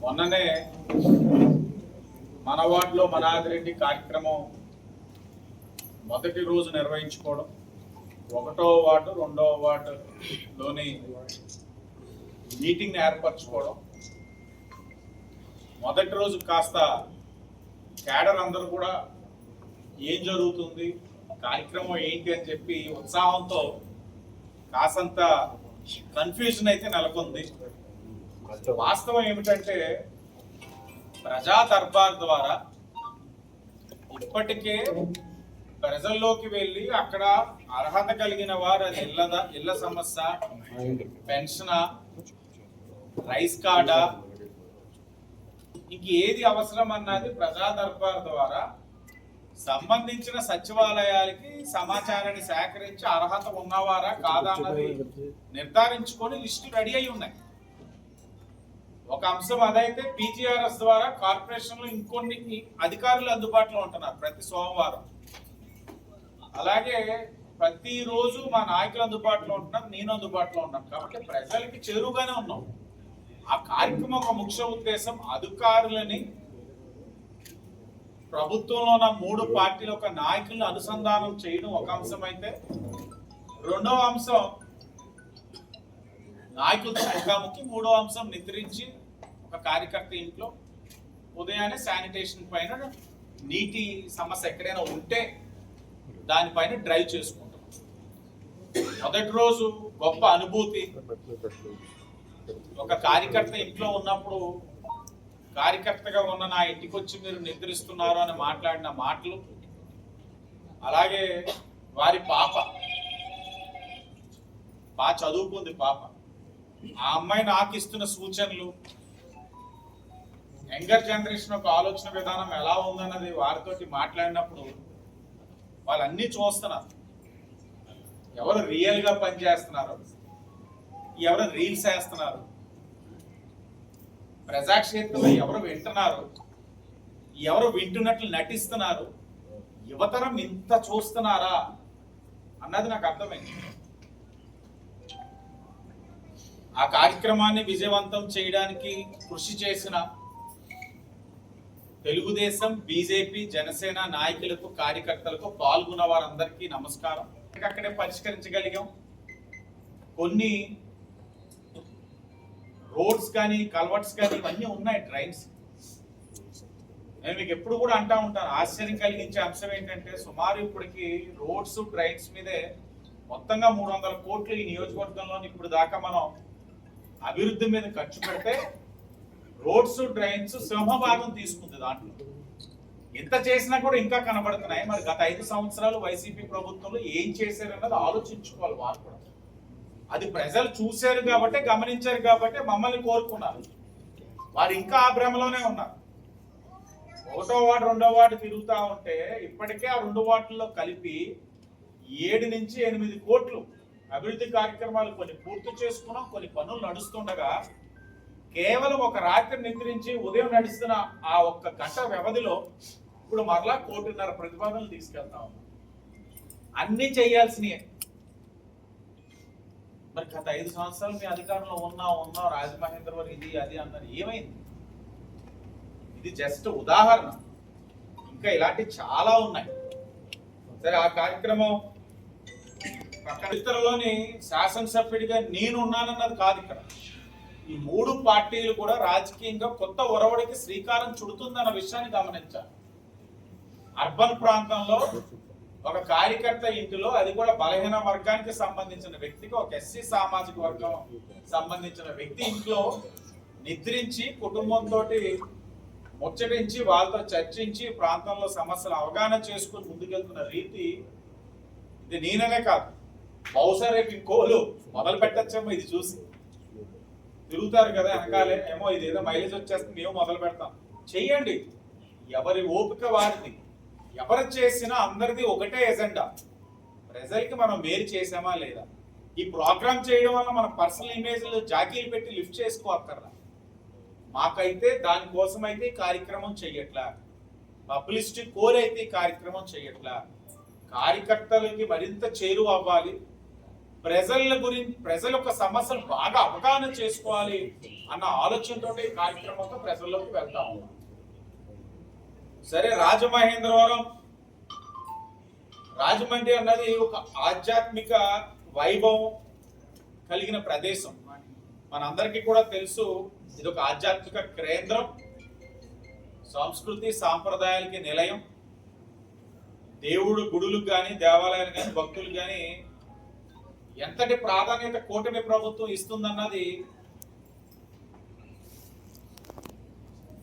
మొన్ననే మన వార్డులో మన ఆదిరెడ్డి కార్యక్రమం మొదటి రోజు నిర్వహించుకోవడం, 1వ వార్డు 2వ వార్డులోని మీటింగ్ని ఏర్పరచుకోవడం, మొదటి రోజు కాస్త క్యాడర్ అందరూ కూడా ఏం జరుగుతుంది, కార్యక్రమం ఏంటి అని చెప్పి ఉత్సాహంతో కాసంత కన్ఫ్యూజన్ అయితే నెలకొంది. వాస్తవం ఏమిటంటే ప్రజా దర్బార్ ద్వారా ఇప్పటికే ప్రజల్లోకి వెళ్ళి అక్కడ అర్హత కలిగిన వారు అది ఇళ్ల సమస్య, పెన్షన్, రైస్ కార్డా, ఇంక ఏది అవసరం అన్నది ప్రజా దర్బార్ ద్వారా సంబంధించిన సచివాలయాలకి సమాచారాన్ని సేకరించి అర్హత ఉన్నవారా కాదా అన్నది నిర్ధారించుకొని లిస్టు రెడీ అయి ఉన్నాయి. ఒక అంశం అదైతే పీజీఆర్ఎస్ ద్వారా కార్పొరేషన్లో ఇంకొన్ని అధికారులు అందుబాటులో ఉంటున్నారు ప్రతి సోమవారం. అలాగే ప్రతిరోజు మా నాయకులు అందుబాటులో ఉంటున్నారు, నేను అందుబాటులో ఉన్నాను. కాబట్టి ప్రజలకి చేరువుగానే ఉన్నాం. ఆ కార్యక్రమం ఒక ముఖ్య ఉద్దేశం అధికారులని ప్రభుత్వంలో ఉన్న 3 పార్టీల ఒక నాయకులను అనుసంధానం చేయడం ఒక అంశం అయితే, రెండవ అంశం నాయకులతో ముఖాముఖి, 3వ అంశం నిద్రించి ఒక కార్యకర్త ఇంట్లో ఉదయాన్నే శానిటేషన్ పైన నీటి సమస్య ఎక్కడైనా ఉంటే దానిపైన డ్రైవ్ చేసుకుంటాం. మొదటి రోజు గొప్ప అనుభూతి. ఒక కార్యకర్త ఇంట్లో ఉన్నప్పుడు కార్యకర్తగా ఉన్న నా ఇంటికి వచ్చి మీరు నిద్రిస్తున్నారు అని మాట్లాడిన మాటలు, అలాగే వారి పాప బాగా చదువుకుంది పాప, ఆ అమ్మాయి నాకు ఇస్తున్న సూచనలు, యంగర్ జనరేషన్ ఒక ఆలోచన విధానం ఎలా ఉందన్నది వారితోటి మాట్లాడినప్పుడు వాళ్ళన్నీ చూస్తున్నారు. ఎవరు రియల్గా పనిచేస్తున్నారు, ఎవరు రీల్స్ వేస్తున్నారు, ప్రజాక్షేత్రంలో ఎవరు వింటున్నారు, ఎవరు వింటున్నట్లు నటిస్తున్నారు, యువతరం ఇంత చూస్తున్నారా అన్నది నాకు అర్థమైంది. ఆ కార్యక్రమాన్ని విజయవంతం చేయడానికి కృషి చేసిన తెలుగుదేశం, బీజేపీ, జనసేన నాయకులకు, కార్యకర్తలకు, పాల్గొన్న వారందరికీ నమస్కారం. అక్కడే పరిష్కరించగలిగాం. కొన్ని రోడ్స్ కానీ కల్వర్ట్స్ కానీ ఇవన్నీ ఉన్నాయి, డ్రైన్స్. నేను మీకు ఎప్పుడు కూడా అంటా ఉంటాను, ఆశ్చర్యం కలిగించే అంశం ఏంటంటే సుమారు ఇప్పటికి రోడ్స్ డ్రైన్స్ మీదే మొత్తంగా 300 కోట్లు ఈ నియోజకవర్గంలో ఇప్పుడు దాకా మనం అభివృద్ధి మీద ఖర్చు పెడితే రోడ్స్ డ్రైన్స్ సింహభాగం తీసుకుంది. దాంట్లో ఎంత చేసినా కూడా ఇంకా కనబడుతున్నాయి. మరి గత 5 సంవత్సరాలు వైసీపీ ప్రభుత్వంలో ఏం చేశారన్నది ఆలోచించుకోవాలి వారు కూడా. అది ప్రజలు చూశారు కాబట్టి, గమనించారు కాబట్టి మమ్మల్ని కోరుకున్నారు. వారు ఇంకా ఆ భ్రమలోనే ఉన్నారు. 1వ వార్డు 2వ వార్డు తిరుగుతూ ఉంటే ఇప్పటికే ఆ 2 వార్డుల్లో కలిపి 7 నుంచి 8 కోట్లు అభివృద్ధి కార్యక్రమాలు కొన్ని పూర్తి చేసుకున్నాం. కొన్ని పనులు నడుస్తుండగా కేవలం ఒక రాత్రి నిద్రించి ఉదయం నడుస్తున్న ఆ ఒక్క గంట వ్యవధిలో ఇప్పుడు మరలా 1.5 కోటి ప్రతిపాదనలు తీసుకెళ్తా ఉన్నాం. అన్ని చేయాల్సినవి. మరి గత 5 సంవత్సరాలు మీ అధికారంలో ఉన్నాం రాజమహేంద్రవరం ఇది అది అన్నారు, ఏమైంది? ఇది జస్ట్ ఉదాహరణ, ఇంకా ఇలాంటి చాలా ఉన్నాయి. సరే, ఆ కార్యక్రమం చరిత్రలోని శాసనసభ్యుడిగా నేనున్నానన్నది కాదు ఇక్కడ. ఈ 3 పార్టీలు కూడా రాజకీయంగా కొత్త ఒరవడికి శ్రీకారం చుడుతుందన్న విషయాన్ని గమనించాలి. అర్బన్ ప్రాంతంలో ఒక కార్యకర్త ఇంటిలో, అది కూడా బలహీన వర్గానికి సంబంధించిన వ్యక్తికి, ఒక ఎస్సీ సామాజిక వర్గం సంబంధించిన వ్యక్తి ఇంట్లో నిద్రించి కుటుంబంతో ముచ్చటించి వాళ్ళతో చర్చించి ప్రాంతంలో సమస్యలు అవగాహన చేసుకుని ముందుకెళ్తున్న రీతి ఇది నేననే కాదు, బహుశా రేపు ఇంకోలు మొదలు పెట్టచ్చేమో. ఇది చూసి తిరుగుతారు కదా వెనకాలే, ఏమో ఇదేదో మైలేజ్ వచ్చేస్తుంది మేము మొదలు పెడతాం. చెయ్యండి, ఎవరి ఓపిక వారిది. ఎవరు చేసినా అందరిది ఒకటే ఎజెండా, ప్రజలకి మనం మేలు చేసామా లేదా. ఈ ప్రోగ్రామ్ చేయడం వల్ల మన పర్సనల్ ఇమేజ్లు జాకీలు పెట్టి లిఫ్ట్ చేసుకోక్కర్లా. మాకైతే దానికోసం అయితే ఈ కార్యక్రమం చెయ్యట్లా, పబ్లిసిటీ కోరైతే ఈ కార్యక్రమం చెయ్యట్లా. కార్యకర్తలకి మరింత చేరువ అవ్వాలి, ప్రజల యొక్క సమస్యలు బాగా అవగాహన చేసుకోవాలి అన్న ఆలోచనతో ఈ కార్యక్రమంతో ప్రజల్లోకి వెళ్తా ఉన్నాం. సరే, రాజమండ్రి అన్నది ఒక ఆధ్యాత్మిక వైభవం కలిగిన ప్రదేశం. మనందరికీ కూడా తెలుసు, ఇది ఒక ఆధ్యాత్మిక కేంద్రం, సంస్కృతి సాంప్రదాయాలకి నిలయం. దేవుడు గుడులకు కానీ దేవాలయాలు కానీ భక్తులు కానీ ఎంతటి ప్రాధాన్యత కూటమి ప్రభుత్వం ఇస్తుందన్నది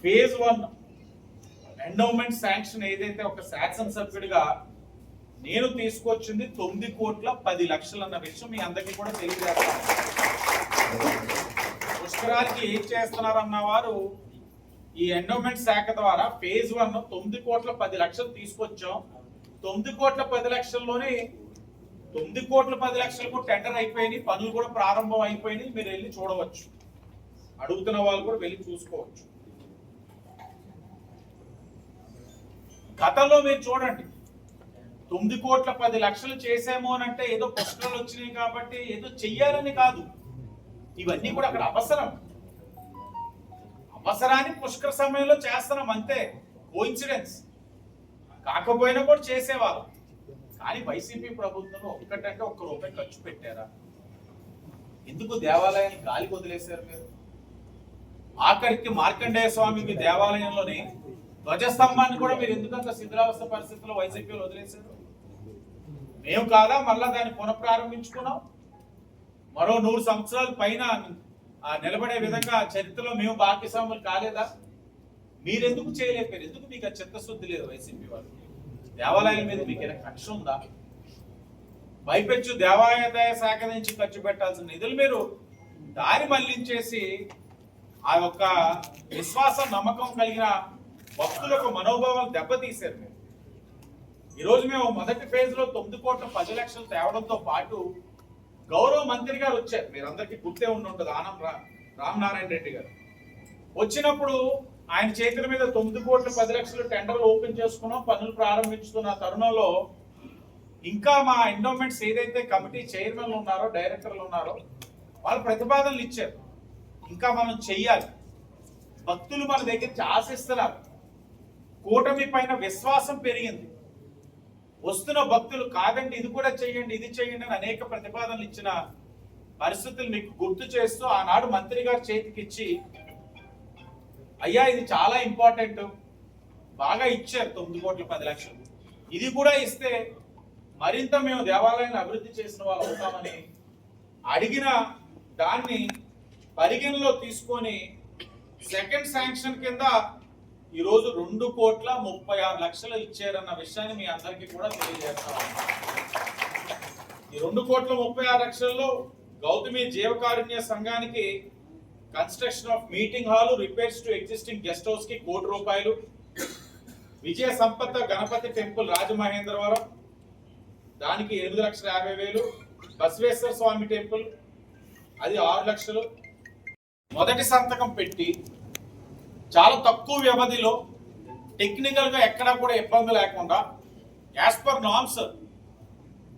ఫేజ్ 1 ఎండోమెంట్ శాంక్షన్ ఏదైతే ఒక శాసనసభ్యుడిగా నేను తీసుకొచ్చింది 9,10,00,000 అన్న విషయం మీ అందరికీ కూడా తెలియజేస్తాను. పుష్కరాలకి ఏం చేస్తున్నారన్న వారు ఈ ఎండోమెంట్ శాఖ ద్వారా ఫేజ్ 1 9,10,00,000 తీసుకొచ్చాం. 9,10,00,000లోనే 9,10,00,000కు టెండర్ అయిపోయినాయి, పనులు కూడా ప్రారంభం అయిపోయినాయి. మీరు వెళ్ళి చూడవచ్చు, అడుగుతున్న వాళ్ళు కూడా వెళ్ళి చూసుకోవచ్చు. గతంలో మీరు చూడండి, 9,10,00,000 చేసాము అని అంటే ఏదో పుష్కరాలు వచ్చినాయి కాబట్టి ఏదో చెయ్యాలని కాదు. ఇవన్నీ కూడా అక్కడ అవసరాన్ని పుష్కర సమయంలో చేస్తున్నాం అంతే, కోఇన్సిడెన్స్ కాకపోయినా కూడా చేసేవారు. కానీ వైసీపీ ప్రభుత్వంలో ఒక్కటంటే ₹1 ఖర్చు పెట్టారా? ఎందుకు దేవాలయాన్ని గాలికి వదిలేశారు మీరు? ఆఖరికి మార్కండేయ స్వామికి దేవాలయంలోని ధ్వజస్తంభాన్ని కూడా మీరు ఎందుకంత శిథిలావస్థ పరిస్థితుల్లో వైసీపీలో వదిలేశారు? మేము కాదా మళ్ళా దాన్ని పునఃప్రారంభించుకున్నాం. మరో 100 సంవత్సరాల పైన నిలబడే విధంగా చరిత్రలో మేము భాగ్యస్వాములు కాలేదా? మీరెందుకు చేయలేకపోయారు? ఎందుకు మీకు ఆ చిత్తశుద్ధి లేదు? వైసీపీ వాళ్ళు దేవాలయాల మీద మీకు ఏదైనా కక్ష ఉందా? పైపెచ్చు దేవాదాయ శాఖ నుంచి ఖర్చు పెట్టాల్సిన నిధులు మీరు దారి మళ్లించేసి ఆ యొక్క విశ్వాసం నమ్మకం కలిగిన భక్తులకు మనోభావాలు దెబ్బతీశారు. మీరు ఈరోజు మేము మొదటి ఫేజ్ లో 9,10,00,000 తేవడంతో పాటు గౌరవ మంత్రి గారు వచ్చారు. మీరందరికీ గుర్తే ఉండి ఆనం రామనారాయణ రెడ్డి గారు వచ్చినప్పుడు ఆయన చేతుల మీద 9,10,00,000 టెండర్లు ఓపెన్ చేసుకున్నాం, పనులు ప్రారంభించుకున్న తరుణంలో ఇంకా మా ఎండోమెంట్స్ ఏదైతే కమిటీ చైర్మన్లు ఉన్నారో, డైరెక్టర్లు ఉన్నారో వాళ్ళు ప్రతిపాదనలు ఇచ్చారు. ఇంకా మనం చెయ్యాలి, భక్తులు మన దగ్గర నుంచి ఆశిస్తున్నారు, కూటమి పైన విశ్వాసం పెరిగింది. వస్తున్న భక్తులు కాదండి ఇది కూడా చెయ్యండి, ఇది చెయ్యండి అని అనేక ప్రతిపాదనలు ఇచ్చిన పరిస్థితులు మీకు గుర్తు చేస్తూ ఆనాడు మంత్రి గారు చేతికిచ్చి, అయ్యా ఇది చాలా ఇంపార్టెంట్, బాగా ఇచ్చారు 9,10,00,000, ఇది కూడా ఇస్తే మరింత మేము దేవాలయాన్ని అభివృద్ధి చేసిన వాళ్ళు అవుతామని అడిగిన దాన్ని పరిగణలో తీసుకొని సెకండ్ శాంక్షన్ కింద ఈరోజు 2,36,00,000 ఇచ్చారన్న విషయాన్ని మీ అందరికీ కూడా తెలియజేస్తాం. ఈ 2,36,00,000లో గౌతమి జీవకారుణ్య సంఘానికి construction of meeting hall, repairs to existing guest house కి ₹1,00,00,000, విజయ సంపత్త గణపతి టెంపుల్ రాజమహేంద్రవరం దానికి ₹8,50,000, బసవేశ్వర స్వామి టెంపుల్ అది ₹6,00,000. మొదటి సంతకం పెట్టి చాలా తక్కువ వ్యవధిలో టెక్నికల్ గా ఎక్కడా కూడా ఇబ్బంది లేకుండా as per norms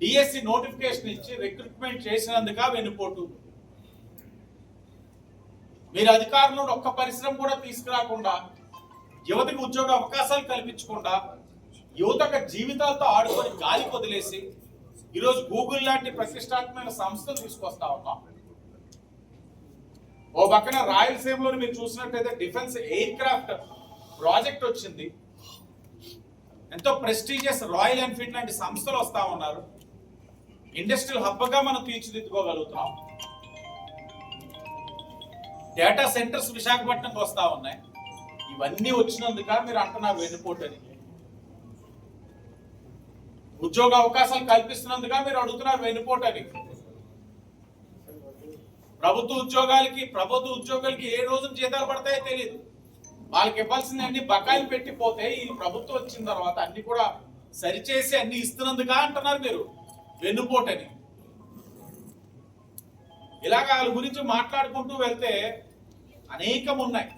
DSC notification ఇచ్చి రిక్రూట్మెంట్ చేసినందుక వెన్నుపోటు. మీరు అధికారంలో ఒక్క పరిశ్రమ కూడా తీసుకురాకుండా, యువతకు ఉద్యోగ అవకాశాలు కల్పించకుండా, యువత జీవితాలతో ఆడుకొని గాలి వదిలేసి ఈరోజు గూగుల్ లాంటి ప్రతిష్టాత్మక సంస్థలు తీసుకొస్తా ఉన్నాం. ఓ పక్కన రాయలసీమలో మీరు చూసినట్టయితే డిఫెన్స్ ఎయిర్ క్రాఫ్ట్ ప్రాజెక్ట్ వచ్చింది. ఎంతో ప్రెస్టీజియస్ రాయల్ ఎన్ఫీల్డ్ లాంటి సంస్థలు వస్తా ఉన్నారు. ఇండస్ట్రియల్ హబ్గా మనం తీర్చిదిద్దుకోగలుగుతున్నాం. డేటా సెంటర్స్ విశాఖపట్నంకి వస్తా ఉన్నాయి. ఇవన్నీ వచ్చినందుక మీరు అంటున్నారు వెన్నుపోటని. ఉద్యోగ అవకాశాలు కల్పిస్తున్నందుక మీరు అడుగుతున్నారు వెన్నుపోటని. ప్రభుత్వ ఉద్యోగాలకి ఏ రోజున జీతాలు పడతాయో తెలియదు. వాళ్ళకి ఇవ్వాల్సిన అన్ని బకాయిలు పెట్టిపోతే ఈ ప్రభుత్వం వచ్చిన తర్వాత అన్ని కూడా సరిచేసి అన్ని ఇస్తున్నందుక అంటున్నారు మీరు వెన్నుపోటని. ఇలాగ వాళ్ళ గురించి మాట్లాడుకుంటూ వెళ్తే అనేకం ఉన్నాయి.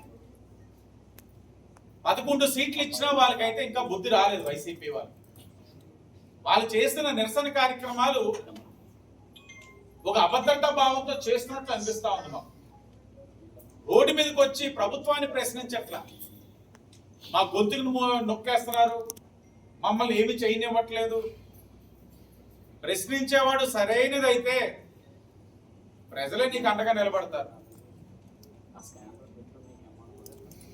11 సీట్లు ఇచ్చినా వాళ్ళకైతే ఇంకా బుద్ధి రాలేదు. వైసీపీ వాళ్ళు చేస్తున్న నిరసన కార్యక్రమాలు ఒక అభద్రతా భావంతో చేస్తున్నట్లు అనిపిస్తా ఉంది మాకు. రోడ్డు మీదకి వచ్చి ప్రభుత్వాన్ని ప్రశ్నించట్లా, మా గొంతుకు నొక్కేస్తున్నారు, మమ్మల్ని ఏమి చేయనివ్వట్లేదు. ప్రశ్నించేవాడు సరైనదైతే ప్రజలే నీకు అండగా నిలబడతారు.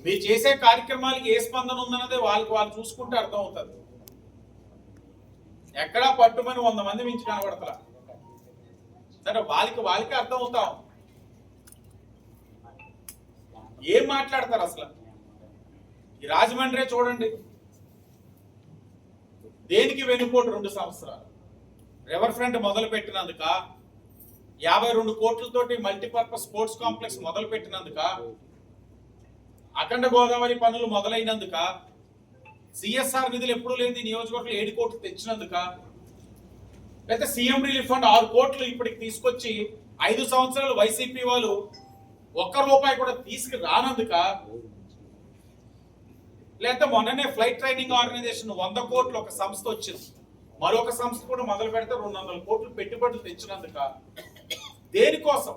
మీరు చేసే కార్యక్రమాలకి ఏ స్పందన ఉందన్నదే వాళ్ళు చూసుకుంటే అర్థం అవుతుంది. ఎక్కడా పట్టుమని 100 మంది మించి కనబడతలా. సరే, వాళ్ళకి అర్థం అవుతాం. ఏం మాట్లాడతారు అసలు? ఈ రాజమండ్రి చూడండి, దేనికి వెనుకోటు 2 సంవత్సరాలు. రివర్ ఫ్రంట్ మొదలు పెట్టినందుక, 52 కోట్లతోటి మల్టీపర్పస్ స్పోర్ట్స్ కాంప్లెక్స్ మొదలు పెట్టినందుక, అఖండ గోదావరి పనులు మొదలైనందుక, సిఎస్ఆర్ నిధులు ఎప్పుడు లేని నియోజకవర్గంలో 7 కోట్లు తెచ్చినందుక, లేకపోతే సీఎం రిలీఫ్ ఫండ్ 6 కోట్లు ఇప్పటికి తీసుకొచ్చి 5 సంవత్సరాలు వైసీపీ వాళ్ళు ₹1 కూడా తీసుకురానందుక, లేకపోతే మొన్ననే ఫ్లైట్ ట్రైనింగ్ ఆర్గనైజేషన్ 100 కోట్లు ఒక సంస్థ వచ్చింది, మరొక సంస్థ కూడా మొదలు పెడితే 200 కోట్లు పెట్టుబడులు తెచ్చినందుక, దేనికోసం?